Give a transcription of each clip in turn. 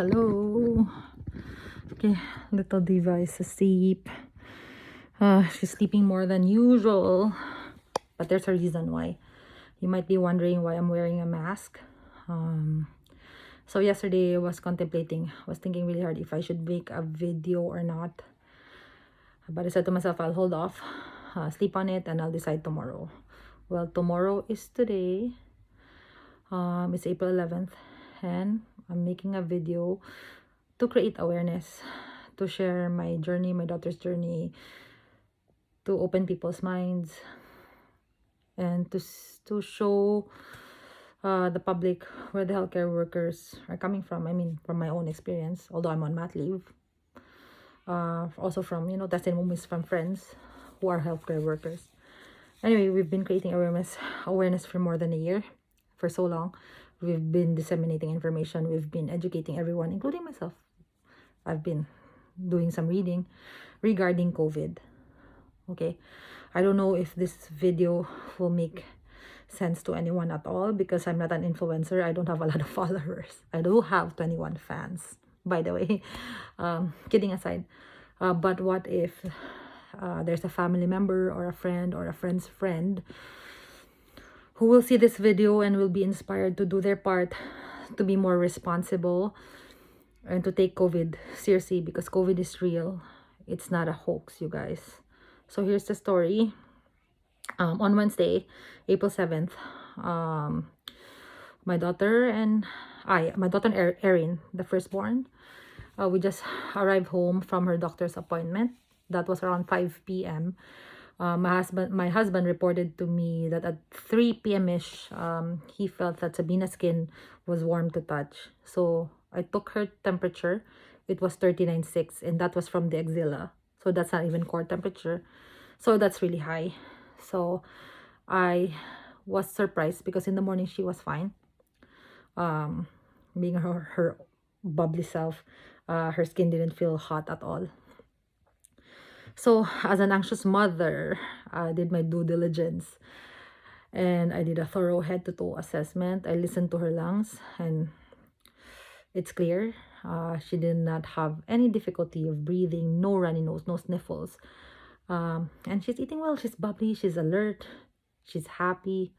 Hello. Okay, little diva is asleep. She's sleeping more than usual, but there's a reason why. You might be wondering why I'm wearing a mask. So yesterday I was thinking really hard if I should make a video or not. But I said to myself, I'll hold off, sleep on it, and I'll decide tomorrow. Well, tomorrow is today. It's April 11th, and I'm making a video to create awareness, to share my journey, my daughter's journey, to open people's minds, and to show the public where the healthcare workers are coming from. I mean, from my own experience, although I'm on mat leave. Also from, testimonies from friends who are healthcare workers. Anyway, we've been creating awareness for more than a year, for so long. We've been disseminating information. We've been educating everyone, including myself. I've been doing some reading regarding COVID. Okay, I don't know if this video will make sense to anyone at all because I'm not an influencer. I don't have a lot of followers. I do have 21 fans, by the way. Kidding aside, but what if there's a family member or a friend or a friend's friend who will see this video and will be inspired to do their part, to be more responsible, and to take COVID seriously, because COVID is real. It's not a hoax, you guys. So here's the story. On Wednesday, April 7th, my daughter and Erin, the firstborn, we just arrived home from her doctor's appointment. That was around 5 p.m. My husband reported to me that at 3 p.m. ish, he felt that Sabina's skin was warm to touch. So I took her temperature. It was 39.6, and that was from the axilla. So that's not even core temperature. So that's really high. So I was surprised because in the morning she was fine. Being her bubbly self, her skin didn't feel hot at all. So as an anxious mother, I did my due diligence and I did a thorough head-to-toe assessment. I listened to her lungs and it's clear. She did not have any difficulty of breathing, no runny nose, no sniffles. And she's eating well, she's bubbly, she's alert, she's happy.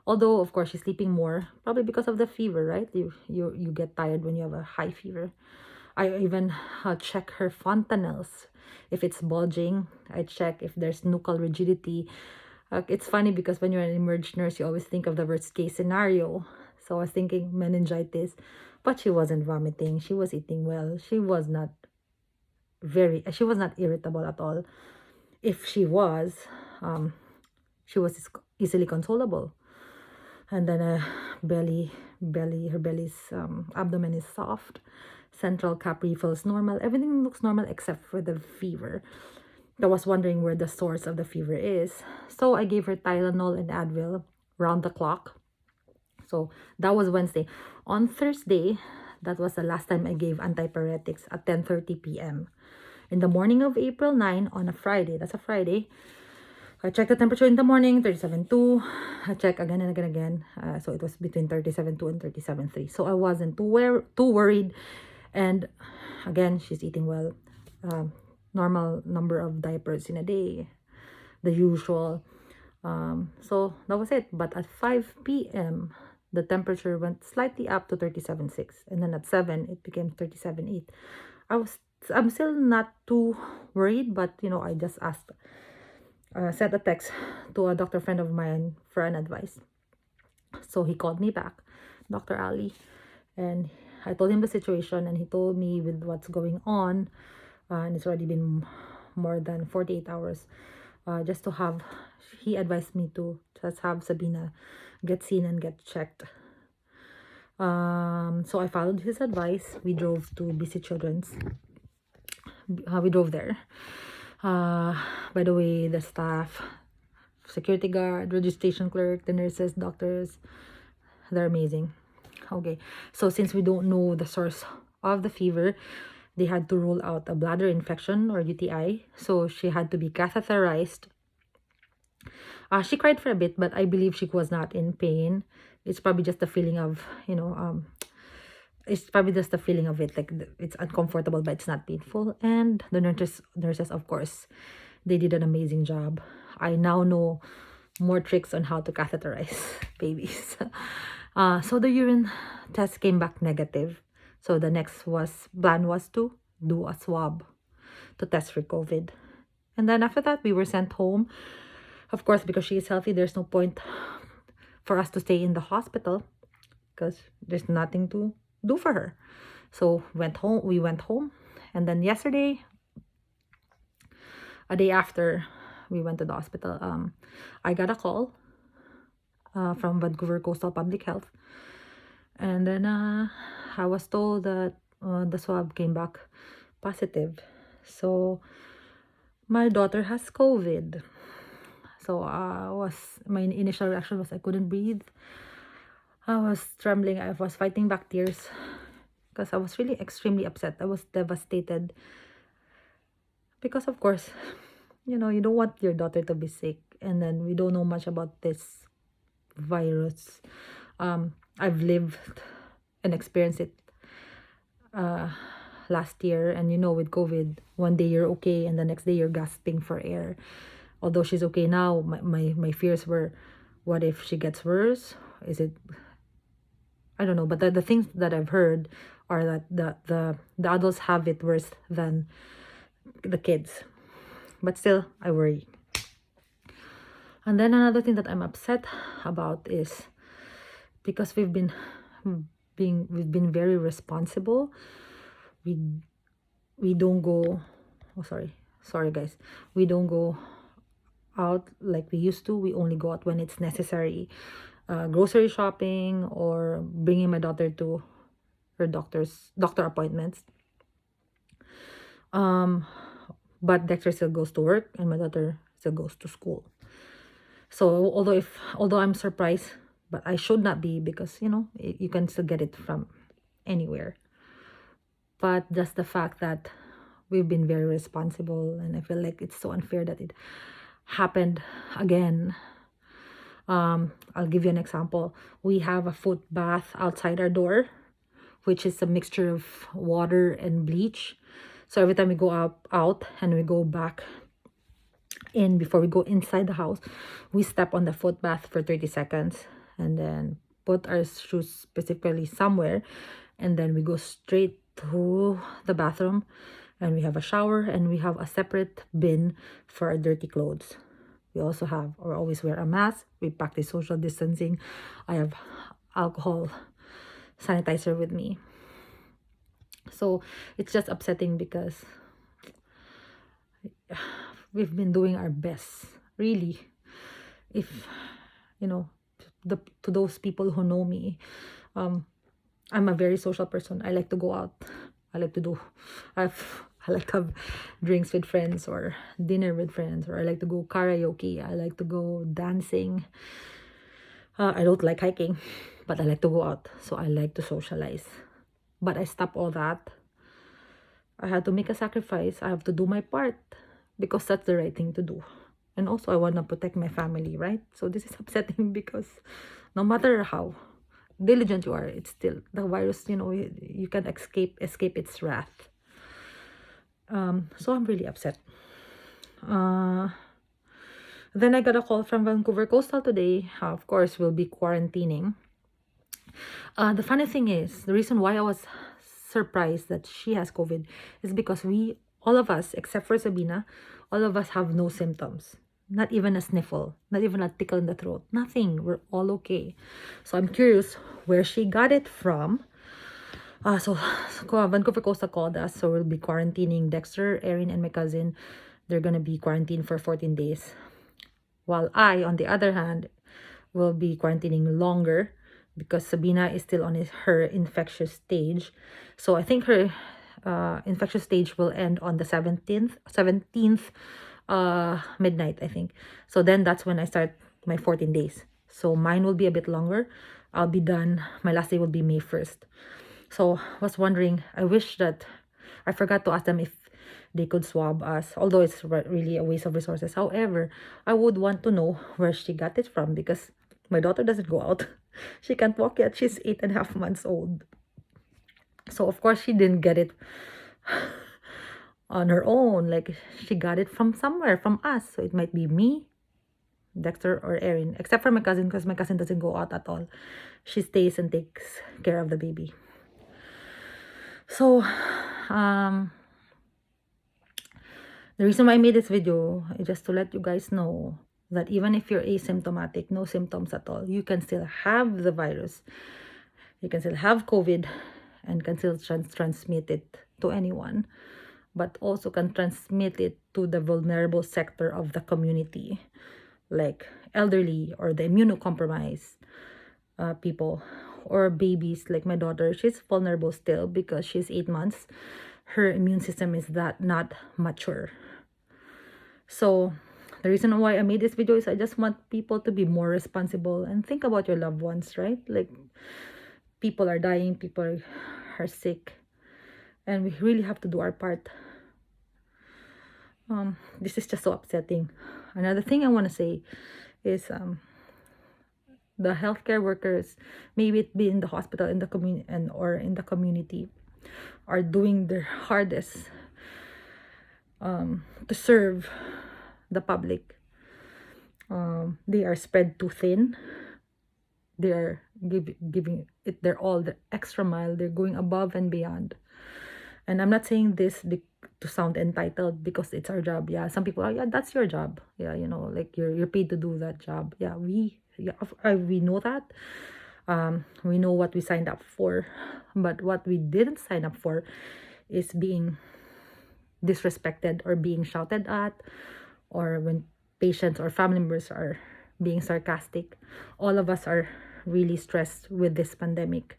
Although, of course, she's sleeping more, probably because of the fever, right? You get tired when you have a high fever. I even check her fontanelles. If it's bulging, I check if there's nuchal rigidity. It's funny because when you're an emerge nurse, you always think of the worst case scenario. So I was thinking meningitis, but she wasn't vomiting. She was eating well. She was not irritable at all. If she was easily consolable. And then her belly's abdomen is soft. Central capri feels normal. Everything looks normal except for the fever. I was wondering where the source of the fever is. So I gave her Tylenol and Advil round the clock. So that was Wednesday. On Thursday, that was the last time I gave antipyretics at 10:30 p.m. In the morning of April 9, on a Friday, that's a Friday, I checked the temperature in the morning, 37.2. I checked again and again. So it was between 37.2 and 37.3. So I wasn't too worried. And again, she's eating well. Normal number of diapers in a day. The usual. So that was it. But at 5 p.m., the temperature went slightly up to 37.6. And then at 7, it became 37.8. I'm still not too worried, but I just sent a text to a doctor friend of mine for an advice. So he called me back, Dr. Ali, and I told him the situation, and he told me with what's going on, and it's already been more than 48 hours, he advised me to just have Sabina get seen and get checked. So I followed his advice. We drove to BC Children's. We drove there. By the way, the staff, security guard, registration clerk, the nurses, doctors, they're amazing. Okay, so since we don't know the source of the fever, they had to rule out a bladder infection or UTI. So she had to be catheterized. She cried for a bit, but I believe she was not in pain. It's probably just the feeling of, it's probably just the feeling of it, like it's uncomfortable, but it's not painful. And the nurses, of course, they did an amazing job. I now know more tricks on how to catheterize babies. So the urine test came back negative. So the next plan was to do a swab to test for COVID. And then after that, we were sent home. Of course, because she is healthy, there's no point for us to stay in the hospital because there's nothing to do for her. So we went home. And then yesterday, a day after we went to the hospital, I got a call from Vancouver Coastal Public Health. And then I was told that the swab came back positive. So my daughter has COVID. So my initial reaction was I couldn't breathe. I was trembling. I was fighting back tears because I was really extremely upset. I was devastated because, of course, you don't want your daughter to be sick, and then we don't know much about this virus. I've lived and experienced it last year, and with COVID, one day you're okay and the next day you're gasping for air. Although she's okay now, my fears were, what if she gets worse? Is it, I don't know, but the things that I've heard are that the adults have it worse than the kids. But still, I worry. And then another thing that I'm upset about is because we've been very responsible. We don't go, sorry guys, we don't go out like we used to. We only go out when it's necessary, grocery shopping or bringing my daughter to her doctor appointments. But Dexter still goes to work and my daughter still goes to school. So although I'm surprised, but I should not be, because you can still get it from anywhere. But just the fact that we've been very responsible, and I feel like it's so unfair that it happened again. I'll give you an example. We have a foot bath outside our door, which is a mixture of water and bleach. So every time we go out and we go back in, before we go inside the house, we step on the foot bath for 30 seconds and then put our shoes specifically somewhere, and then we go straight to the bathroom, and we have a shower, and we have a separate bin for our dirty clothes. We also have, or always wear, a mask. We practice social distancing. I have alcohol sanitizer with me. So it's just upsetting because we've been doing our best, really. If to those people who know me, I'm a very social person. I like to go out. I like to have drinks with friends or dinner with friends, or I like to go karaoke. I like to go dancing. I don't like hiking, but I like to go out. So I like to socialize. But I stopped all that. I had to make a sacrifice. I have to do my part because that's the right thing to do. And also I want to protect my family, right? So this is upsetting because no matter how diligent you are, it's still the virus. You can escape its wrath. So I'm really upset. Then I got a call from Vancouver Coastal today. Of course, we'll be quarantining. The funny thing is, the reason why I was surprised that she has COVID is because all of us, except for Sabina, all of us have no symptoms. Not even a sniffle, not even a tickle in the throat, nothing. We're all okay. So I'm curious where she got it from. So Vancouver Coastal called us, so we'll be quarantining Dexter, Erin, and my cousin. They're gonna be quarantined for 14 days. While I, on the other hand, will be quarantining longer because Sabina is still on her infectious stage. So I think her infectious stage will end on the 17th midnight, I think. So then that's when I start my 14 days. So mine will be a bit longer. I'll be done. My last day will be May 1st. So I was wondering, I wish that I forgot to ask them if they could swab us, although it's really a waste of resources. However, I would want to know where she got it from because my daughter doesn't go out. She can't walk yet. She's 8.5 months old. So of course she didn't get it on her own. Like, she got it from somewhere, from us. So it might be me, Dexter, or Erin, except for my cousin, because my cousin doesn't go out at all. She stays and takes care of the baby. So the reason why I made this video is just to let you guys know that even if you're asymptomatic, no symptoms at all, you can still have the virus. You can still have COVID and can still transmit it to anyone, but also can transmit it to the vulnerable sector of the community, like elderly or the immunocompromised people, or babies. Like my daughter, she's vulnerable still because she's 8 months. Her immune system is that not mature. So the reason why I made this video is I just want people to be more responsible and think about your loved ones, right? Like, people are dying, people are sick, and we really have to do our part. This is just so upsetting. Another thing I want to say is the healthcare workers, maybe it be in the hospital, in the community, and or in the community, are doing their hardest to serve the public. They are spread too thin. They are giving it their all, the extra mile. They're going above and beyond. And I'm not saying this to sound entitled, because it's our job. Yeah, some people are, yeah, that's your job. Yeah, you know, like you're paid to do that job. Yeah, we know that. We know what we signed up for, but what we didn't sign up for is being disrespected or being shouted at, or when patients or family members are being sarcastic. All of us are really stressed with this pandemic.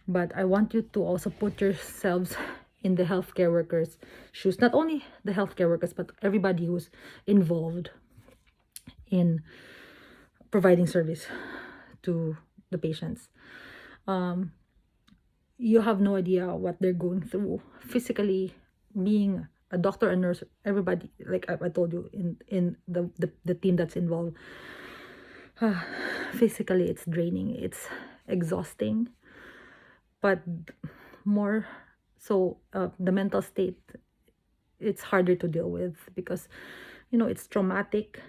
But I want you to also put yourselves in the healthcare workers' shoes. Not only the healthcare workers, but everybody who's involved in providing service to the patients. You have no idea what they're going through physically. Being a doctor, a nurse, everybody, like I told you, in the team that's involved, physically it's draining, it's exhausting. But more so, the mental state, it's harder to deal with, because you know, it's traumatic.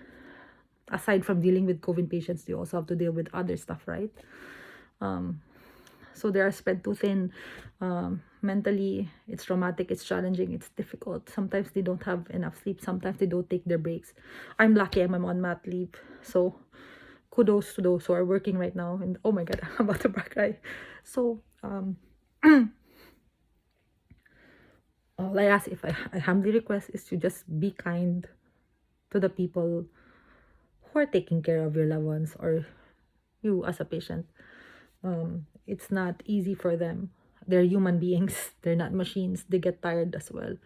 Aside from dealing with COVID patients, you also have to deal with other stuff, right? So they are spread too thin. Mentally, it's traumatic, it's challenging, it's difficult. Sometimes they don't have enough sleep, sometimes they don't take their breaks. I'm lucky, I'm on mat leave, so kudos to those who are working right now. And oh my god, I'm about to cry. So all I ask, if I humbly request, is to just be kind to the people who are taking care of your loved ones, or you as a patient. It's not easy for them. They're human beings. They're not machines. They get tired as well.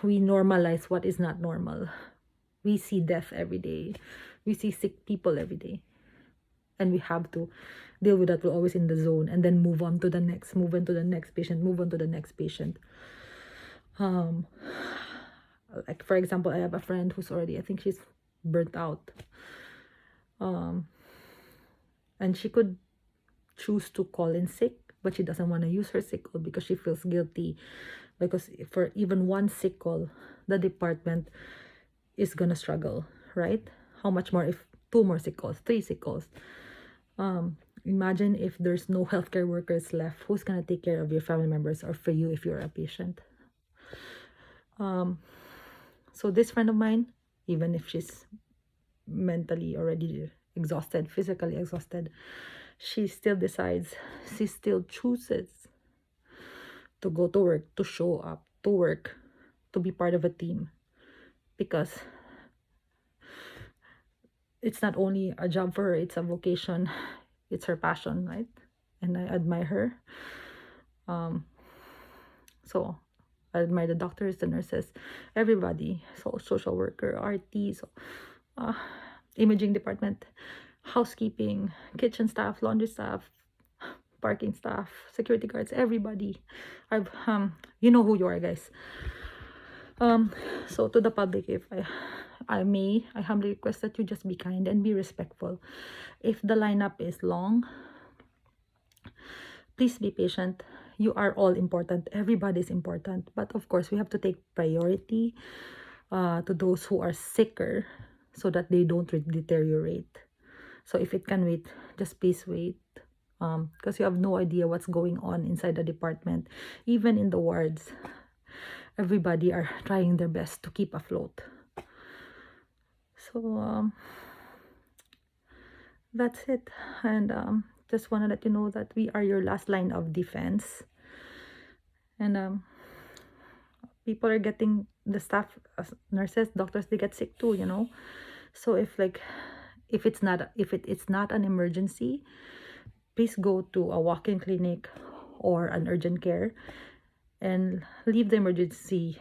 We normalize what is not normal. We see death every day. We see sick people every day. And we have to deal with that. We're always in the zone, and then move on to the next, move on to the next patient, move on to the next patient. Like for example, I have a friend who's already, I think she's burnt out. And she could choose to call in sick, but she doesn't want to use her sick call because she feels guilty, because for even one sick call, the department is gonna struggle, right? How much more if 2 more sick calls, 3 sick calls? Imagine if there's no healthcare workers left. Who's gonna take care of your family members, or for you if you're a patient? So this friend of mine, even if she's mentally already exhausted, physically exhausted, she still decides, she still chooses to go to work, to show up, to work, to be part of a team, because it's not only a job for her, it's a vocation, it's her passion, right? And I admire her. So I admire the doctors, the nurses, everybody, so social worker, RT, so imaging department, housekeeping, kitchen staff, laundry staff, parking staff, security guards, everybody. I've you know who you are, guys. So to the public, if I humbly request that you just be kind and be respectful. If the lineup is long, please be patient. You are all important. Everybody's important. But of course, we have to take priority to those who are sicker so that they don't deteriorate. So if it can wait, just please wait. Because you have no idea what's going on inside the department. Even in the wards, everybody are trying their best to keep afloat. So that's it. And just want to let you know that we are your last line of defense. And people are getting, the staff, nurses, doctors, they get sick too, you know. So if it's not an emergency, please go to a walk-in clinic or an urgent care and leave the emergency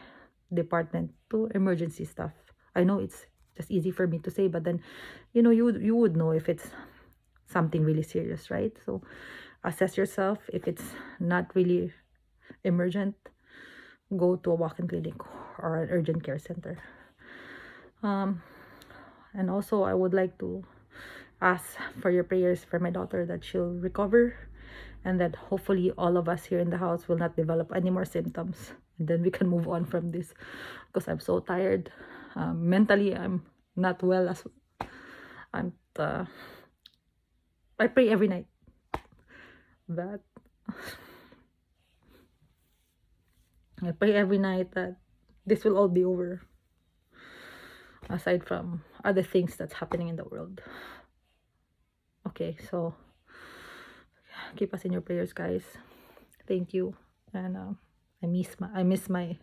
department to emergency stuff. I know it's just easy for me to say, but then, you know, you would know if it's something really serious, right? So assess yourself. If it's not really emergent, go to a walk-in clinic or an urgent care center. And also, I would like to ask for your prayers for my daughter, that she'll recover and that hopefully all of us here in the house will not develop any more symptoms, and then we can move on from this, because I'm so tired. Mentally, I'm not well as well. I pray every night that this will all be over, aside from other things that's happening in the world. Okay, so keep us in your prayers, guys. Thank you. And I miss my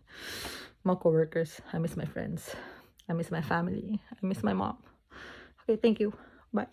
co-workers. I miss my friends. I miss my family. I miss my mom. Okay, thank you. Bye.